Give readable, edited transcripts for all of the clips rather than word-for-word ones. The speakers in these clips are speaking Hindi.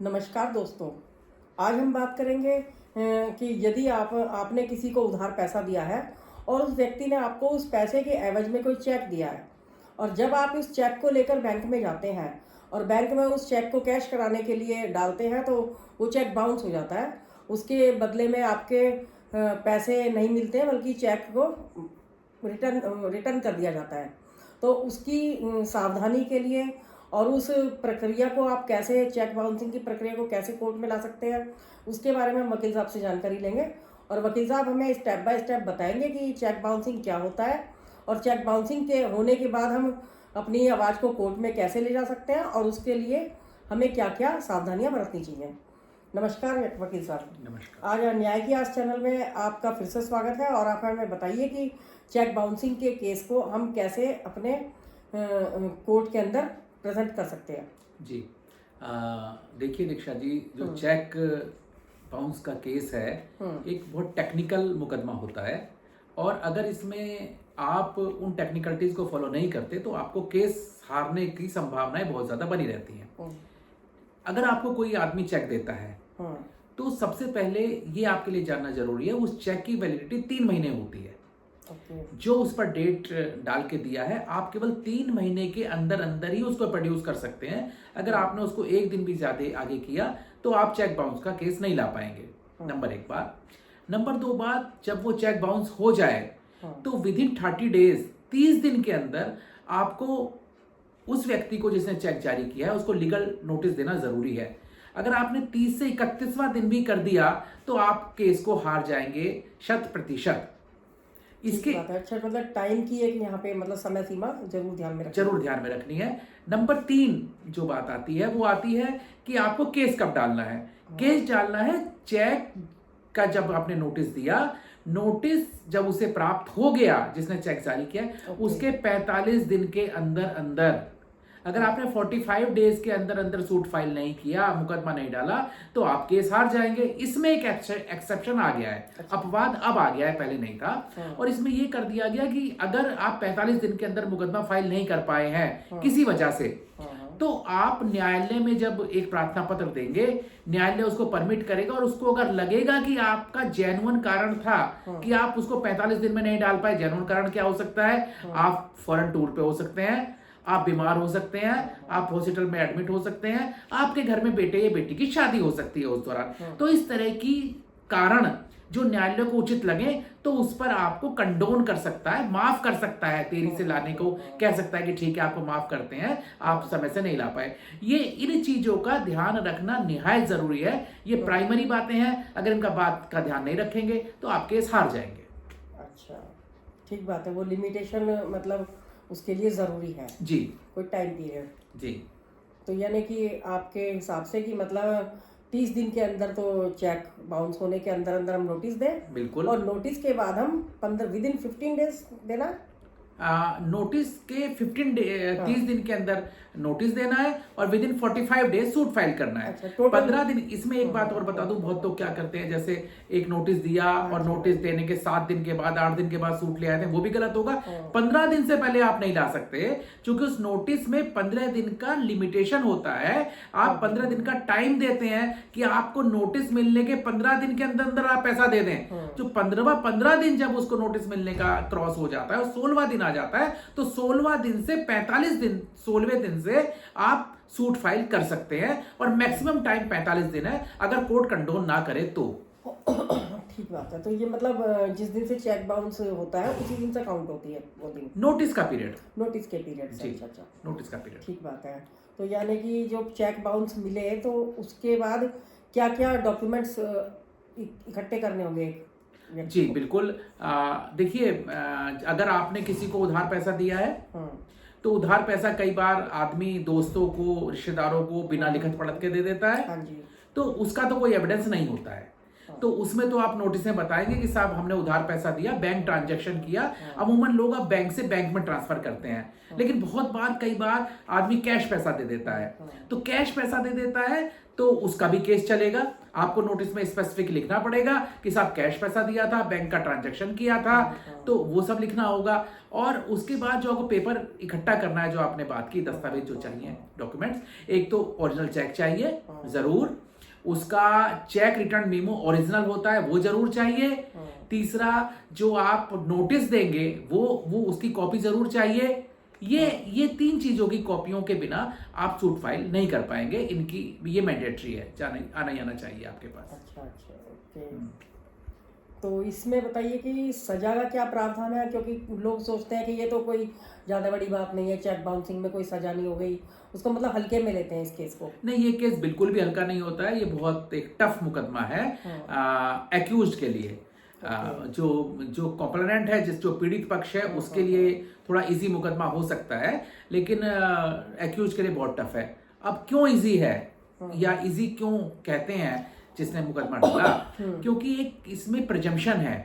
नमस्कार दोस्तों। आज हम बात करेंगे कि यदि आपने किसी को उधार पैसा दिया है और उस व्यक्ति ने आपको उस पैसे के एवज में कोई चेक दिया है, और जब आप इस चेक को लेकर बैंक में जाते हैं और बैंक में उस चेक को कैश कराने के लिए डालते हैं तो वो चेक बाउंस हो जाता है। उसके बदले में आपके पैसे नहीं मिलते हैं, बल्कि चेक को रिटर्न कर दिया जाता है। तो उसकी सावधानी के लिए और उस प्रक्रिया को आप कैसे, चेक बाउंसिंग की प्रक्रिया को कैसे कोर्ट में ला सकते हैं, उसके बारे में हम वकील साहब से जानकारी लेंगे। और वकील साहब हमें स्टेप बाय स्टेप बताएंगे कि चेक बाउंसिंग क्या होता है और चेक बाउंसिंग के होने के बाद हम अपनी आवाज़ को कोर्ट में कैसे ले जा सकते हैं और उसके लिए हमें क्या क्या सावधानियां बरतनी चाहिए। नमस्कार वकील साहब। नमस्कार। आज न्याय की आज चैनल में आपका फिर से स्वागत है और आप हमें बताइए कि चेक बाउंसिंग के केस को हम कैसे अपने कोर्ट के अंदर प्रेजेंट कर सकते हैं। जी, देखिए दीक्षा जी, जो चेक बाउंस का केस है एक बहुत टेक्निकल मुकदमा होता है, और अगर इसमें आप उन टेक्निकलिटीज को फॉलो नहीं करते तो आपको केस हारने की संभावनाएं बहुत ज्यादा बनी रहती हैं। अगर आपको कोई आदमी चेक देता है तो सबसे पहले ये आपके लिए जानना जरूरी है, उस चेक की वैलिडिटी 3 महीने होती है। जो उस पर डेट डाल के दिया है, आप केवल 3 महीने के अंदर अंदर ही उसको प्रोड्यूस कर सकते हैं। अगर आपने उसको एक दिन भी ज्यादा आगे किया तो आप चेक बाउंस का केस नहीं ला पाएंगे। नंबर 1 बात। नंबर 2 बात, जब वो चेक बाउंस हो जाए तो विद इन 30 डेज, 30 दिन के अंदर आपको उस व्यक्ति को जिसने चेक जारी किया है उसको लीगल नोटिस देना जरूरी है। अगर आपने 30 से 31वां दिन भी कर दिया तो आप केस को हार जाएंगे 100%। इसके अच्छा, मतलब टाइम की एक यहाँ पे मतलब समय सीमा जरूर ध्यान में रखनी है। नंबर 3 जो बात आती है वो आती है कि आपको केस कब डालना है। केस डालना है चेक का जब आपने नोटिस दिया, नोटिस जब उसे प्राप्त हो गया जिसने चेक जारी किया उसके 45 दिन के अंदर अंदर। अगर आपने 45 डेज के अंदर अंदर सूट फाइल नहीं किया, मुकदमा नहीं डाला, तो आप केस हार जाएंगे। इसमें एक एक्सेप्शन आ गया है। अपवाद अब आ गया है, पहले नहीं था। और इसमें यह कर दिया गया कि अगर आप 45 दिन के अंदर मुकदमा फाइल नहीं कर पाए हैं किसी वजह से, तो आप न्यायालय में जब एक प्रार्थना पत्र देंगे, न्यायालय उसको परमिट करेगा, और उसको अगर लगेगा कि आपका जेन्युइन कारण था कि आप उसको 45 दिन में नहीं डाल पाए। जेन्युइन कारण क्या हो सकता है? आप फॉरेन टूर पे हो सकते हैं, आप बीमार हो सकते हैं, आप हॉस्पिटल में एडमिट हो सकते हैं, आपके घर में बेटे या बेटी की शादी हो सकती है उस दौरान। तो इस तरह की कारण जो न्यायालय को उचित लगे तो उस पर आपको कंडोन कर सकता है, माफ कर सकता है, देरी से लाने को कह सकता है कि ठीक है आपको माफ करते हैं, आप समय से नहीं ला पाए। ये इन चीजों का ध्यान रखना निहायत जरूरी है। ये प्राइमरी बातें हैं, अगर इनका बात का ध्यान नहीं रखेंगे तो आप केस हार जाएंगे। अच्छा, ठीक बात है। वो लिमिटेशन मतलब उसके लिए जरूरी है जी, कोई टाइम पीरियड। जी, तो यानी कि आपके हिसाब से कि मतलब 30 दिन के अंदर तो चेक बाउंस होने के अंदर अंदर हम नोटिस दें। बिल्कुल। और नोटिस के बाद हम 15 विद इन 15 डेज देना। नोटिस के 30 दिन के अंदर नोटिस देना है और with in 45 days suit file करना है। 15 दिन। इसमें एक बात और बता दूं, बहुत लोग क्या करते हैं, जैसे एक नोटिस दिया और नोटिस देने के 7 दिन के बाद, 8 दिन के बाद सूट ले आए थे, वो भी गलत होगा। 15 दिन से पहले आप नहीं ला सकते, क्योंकि उस नोटिस में 15 दिन का लिमिटेशन होता है। आप 15 दिन का टाइम देते हैं कि आपको नोटिस मिलने के 15 दिन के अंदर अंदर आप पैसा दे दें। जो 15 दिन जब उसको नोटिस मिलने का क्रॉस हो जाता है और 16वां दिन आ जाता है, तो 16वां दिन से 45 दिन, 16वें दिन से आप सूट फाइल कर सकते हैं, और मैक्सिमम टाइम 45 दिन है, अगर कोर्ट कंडोन ना करे तो। ठीक बात है। तो ये मतलब जिस दिन से चेक बाउंस होता है उसी दिन से काउंट होती है वो दिन, नोटिस का पीरियड। नोटिस के पीरियड से। अच्छा, नोटिस का पीरियड। ठीक बात है। तो यानी कि जो चेक बाउंस मिले तो उसके बाद क्या क्या डॉक्यूमेंट्स इकट्ठे करने होंगे? जी बिल्कुल। देखिए, अगर आपने किसी को उधार पैसा दिया है तो उधार पैसा कई बार आदमी दोस्तों को, रिश्तेदारों को बिना लिखत पढ़त के दे देता है। हाँ जी। तो उसका तो कोई एविडेंस नहीं होता है। तो उसमें तो आप नोटिस में बताएंगे कि साहब हमने उधार पैसा दिया, बैंक ट्रांजैक्शन किया। अमूमन लोग अब बैंक से बैंक में ट्रांसफर करते हैं, लेकिन बहुत बार कई बार आदमी कैश पैसा दे देता है। तो कैश पैसा दे देता है तो उसका भी केस चलेगा। आपको नोटिस में स्पेसिफिक लिखना पड़ेगा कि साहब कैश पैसा दिया था, बैंक का ट्रांजैक्शन किया था, तो वो सब लिखना होगा। और उसके बाद जो आपको पेपर इकट्ठा करना है, जो आपने बात की, दस्तावेज जो चाहिए, डॉक्यूमेंट्स, एक तो ओरिजिनल चेक चाहिए जरूर, उसका चेक रिटर्न मेमो ओरिजिनल होता है वो जरूर चाहिए। तीसरा, जो आप नोटिस देंगे वो उसकी कॉपी जरूर चाहिए। ये 3 चीजों की कॉपियों के बिना आप सूट फाइल नहीं कर पाएंगे। इनकी ये मैंडेटरी है, आना ही आना चाहिए आपके पास। अच्छा, ओके। तो इसमें बताइए कि सजा का क्या प्रावधान है, क्योंकि लोग सोचते हैं कि ये तो कोई ज़्यादा बड़ी बात नहीं है, चेक बाउंसिंग में कोई सजा नहीं हो गई, उसको मतलब हल्के में लेते हैं इस केस को। नहीं, ये केस बिल्कुल भी हल्का नहीं होता है, ये बहुत एक टफ मुकदमा है एक्यूज्ड के लिए। जो कॉम्प्लेनेंट है, जो पीड़ित पक्ष है, उसके लिए थोड़ा इजी मुकदमा हो सकता है, लेकिन एक्यूज के लिए बहुत टफ है। अब क्यों इजी है या इजी क्यों कहते हैं जिसने मुकदमा डाला? क्योंकि एक इसमें प्रिजम्पशन है,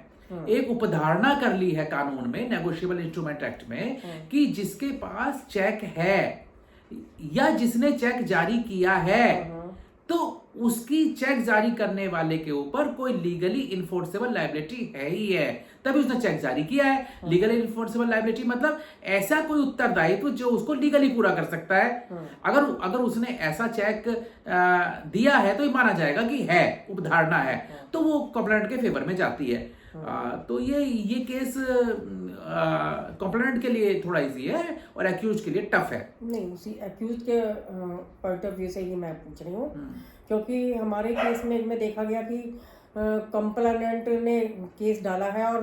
एक उपधारणा कर ली है कानून में, नेगोशिएबल इंस्ट्रूमेंट एक्ट में, कि जिसके पास चेक है या जिसने चेक जारी किया है, तो उसकी चेक जारी करने वाले के ऊपर कोई लीगली इन्फोर्सेबल लायबिलिटी है ही है, तभी उसने चेक जारी किया है। लीगली इन्फोर्सेबल लायबिलिटी मतलब ऐसा कोई उत्तरदायित्व जो उसको लीगली पूरा कर सकता है। अगर उसने ऐसा चेक दिया है तो ये माना जाएगा कि है, उपधारणा है, तो वो कंप्लेंट के फेवर में जाती है। तो ये केस कंप्लेंट के लिए थोड़ा इजी है और एक्यूज के लिए टफ है। नहीं, उसी एक्यूज के पॉइंट ऑफ व्यू से ही मैं पूछ रही हूँ, क्योंकि हमारे केस में देखा गया कि कंप्लेनेंट ने केस डाला है और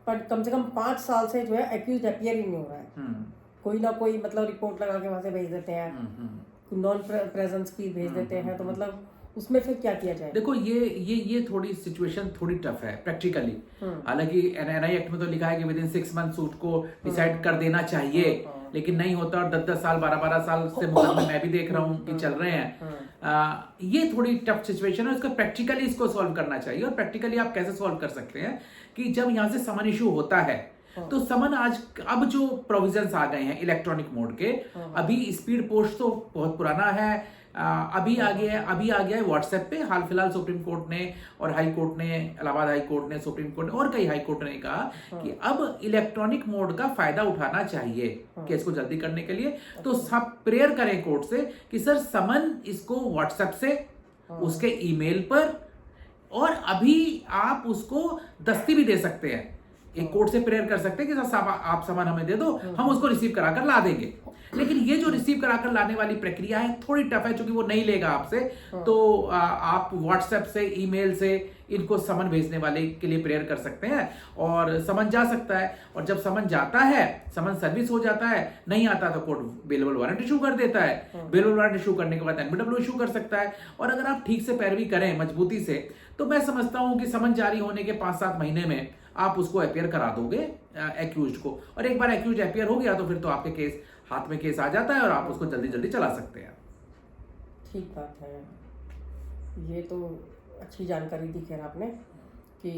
कम से कम 5 साल से जो है एक्यूज अपियर ही नहीं हो रहा है। कोई ना कोई मतलब रिपोर्ट लगा के वहां से भेज देते हैं, नॉन प्रेजेंस की भेज देते हैं, तो मतलब उसमें फिर क्या किया जाए? देखो, ये थोड़ी सिचुएशन थोड़ी टफ है प्रैक्टिकली। हालांकि एनआई एक्ट में तो लिखा है कि विदिन 6 मंथ सूट को डिसाइड कर देना चाहिए, लेकिन नहीं होता और 10-10 साल 12-12 साल से मुकदमे मैं भी देख रहा हूँ कि चल रहे हैं। ये थोड़ी टफ सिचुएशन है, इसको प्रैक्टिकली इसको सॉल्व करना चाहिए। और प्रैक्टिकली आप कैसे सॉल्व कर सकते हैं कि जब यहाँ से समन इशू होता है, तो समन अब जो प्रोविजंस आ गए हैं इलेक्ट्रॉनिक मोड के, अभी स्पीड पोस्ट तो बहुत पुराना है, अभी आ गया है व्हाट्सएप पे। हाल फिलहाल सुप्रीम कोर्ट ने और हाई कोर्ट ने, इलाहाबाद हाई कोर्ट ने, सुप्रीम कोर्ट ने और कई हाई कोर्ट ने कहा कि अब इलेक्ट्रॉनिक मोड का फायदा उठाना चाहिए केस को जल्दी करने के लिए। तो सब प्रेयर करें कोर्ट से कि सर समन इसको व्हाट्सएप से, उसके ईमेल पर, और अभी आप उसको दस्ती भी दे सकते हैं। एक कोर्ट से प्रेयर कर सकते हैं कि साहब आप सामान हमें दे दो, हम उसको रिसीव कराकर ला देंगे। लेकिन ये जो रिसीव कराकर लाने वाली प्रक्रिया है थोड़ी टफ है, क्योंकि वो नहीं लेगा आपसे। तो आप व्हाट्सएप से, ईमेल से इनको समन भेजने वाले के लिए प्रेयर कर सकते हैं और समन जा सकता है। और जब समन जाता है, समन सर्विस हो जाता है, नहीं आता तो कोर्ट बेलेबल वारंट इशू कर देता है। बेलेबल वारंट इशू करने के बाद एनबीडब्ल्यू इशू कर सकता है। और अगर आप ठीक से पैरवी करें मजबूती से, तो मैं समझता हूं कि समन जारी होने के 5-7 महीने में आप उसको अपियर करा दोगे एक्यूज्ड को। और एक बार एक्यूज्ड अपियर हो गया तो फिर तो आपके केस हाथ में केस आ जाता है और आप उसको जल्दी जल्दी चला सकते हैं। ठीक बात है, ये तो अच्छी जानकारी दी खैर आपने कि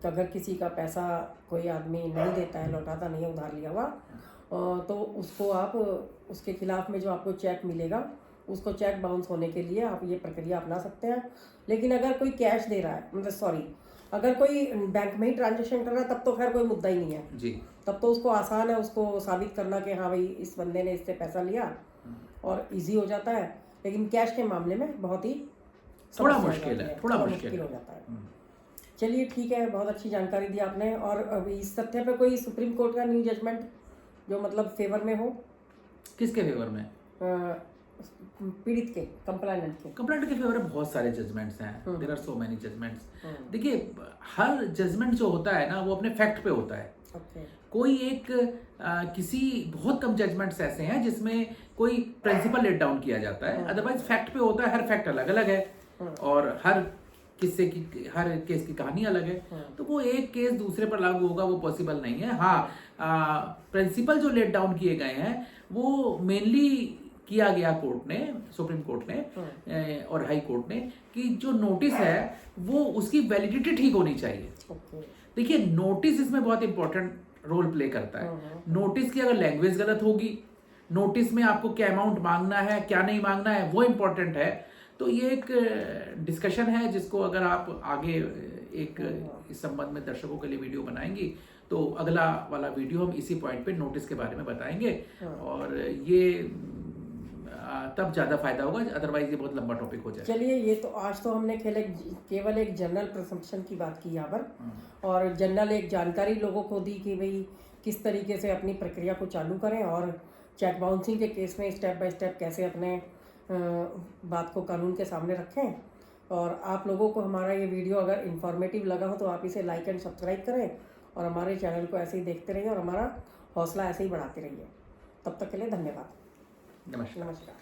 अगर किसी का पैसा कोई आदमी नहीं देता है, लौटाता नहीं है उधार लिया हुआ, तो उसको आप उसके खिलाफ में जो आपको चेक मिलेगा, उसको चेक बाउंस होने के लिए आप ये प्रक्रिया अपना सकते हैं। लेकिन अगर कोई कैश दे रहा है, मतलब अगर कोई बैंक में ही ट्रांजेक्शन कर रहा है, तब तो खैर कोई मुद्दा ही नहीं है जी। तब तो उसको आसान है उसको साबित करना कि हाँ भाई इस बंदे ने इससे पैसा लिया, और इजी हो जाता है। लेकिन कैश के मामले में बहुत ही थोड़ा मुश्किल है, थोड़ा मुश्किल हो जाता है। चलिए ठीक है, बहुत अच्छी जानकारी दी आपने। और अभी इस तथ्य पे कोई सुप्रीम कोर्ट का न्यू जजमेंट जो मतलब फेवर में हो? किसके फेवर में? पीड़ित के, कंप्लेंट के फेवर में बहुत सारे जजमेंट्स हैं। There are so many judgements. देखिए, हर जजमेंट जो होता है ना, वो अपने फैक्ट पे होता है। कोई एक किसी बहुत कम जजमेंट्स ऐसे हैं जिसमें कोई प्रिंसिपल लेट डाउन किया जाता है, अदरवाइज फैक्ट पे होता है। हर फैक्ट अलग अलग है और हर केस की कहानी अलग है, तो वो एक केस दूसरे पर लागू होगा वो पॉसिबल नहीं है। हाँ, प्रिंसिपल जो लेट डाउन किए गए हैं वो मेनली किया गया कोर्ट ने, सुप्रीम कोर्ट ने और हाई कोर्ट ने, कि जो नोटिस है वो उसकी वैलिडिटी ठीक होनी चाहिए। देखिए नोटिस इसमें बहुत इंपॉर्टेंट रोल प्ले करता है। नोटिस की अगर लैंग्वेज गलत होगी, नोटिस में आपको क्या अमाउंट मांगना है क्या नहीं मांगना है वो इंपॉर्टेंट है। तो ये एक डिस्कशन है जिसको अगर आप आगे एक इस संबंध में दर्शकों के लिए वीडियो बनाएंगी तो अगला वाला वीडियो हम इसी पॉइंट पे नोटिस के बारे में बताएंगे और ये तब ज़्यादा फायदा होगा, अदरवाइज ये बहुत लंबा टॉपिक हो जाए। चलिए, ये तो आज तो हमने केवल एक जनरल प्रसम्पशन की बात की यहाँ पर और जनरल एक जानकारी लोगों को दी कि भाई किस तरीके से अपनी प्रक्रिया को चालू करें और चेक बाउंसिंग के केस में स्टेप बाय स्टेप कैसे अपने बात को कानून के सामने रखें। और आप लोगों को हमारा ये वीडियो अगर इन्फॉर्मेटिव लगा हो तो आप इसे लाइक एंड सब्सक्राइब करें और हमारे चैनल को ऐसे ही देखते रहिए और हमारा हौसला ऐसे ही बढ़ाते रहिए। तब तक के लिए धन्यवाद। नमस्कार। नमस्कार।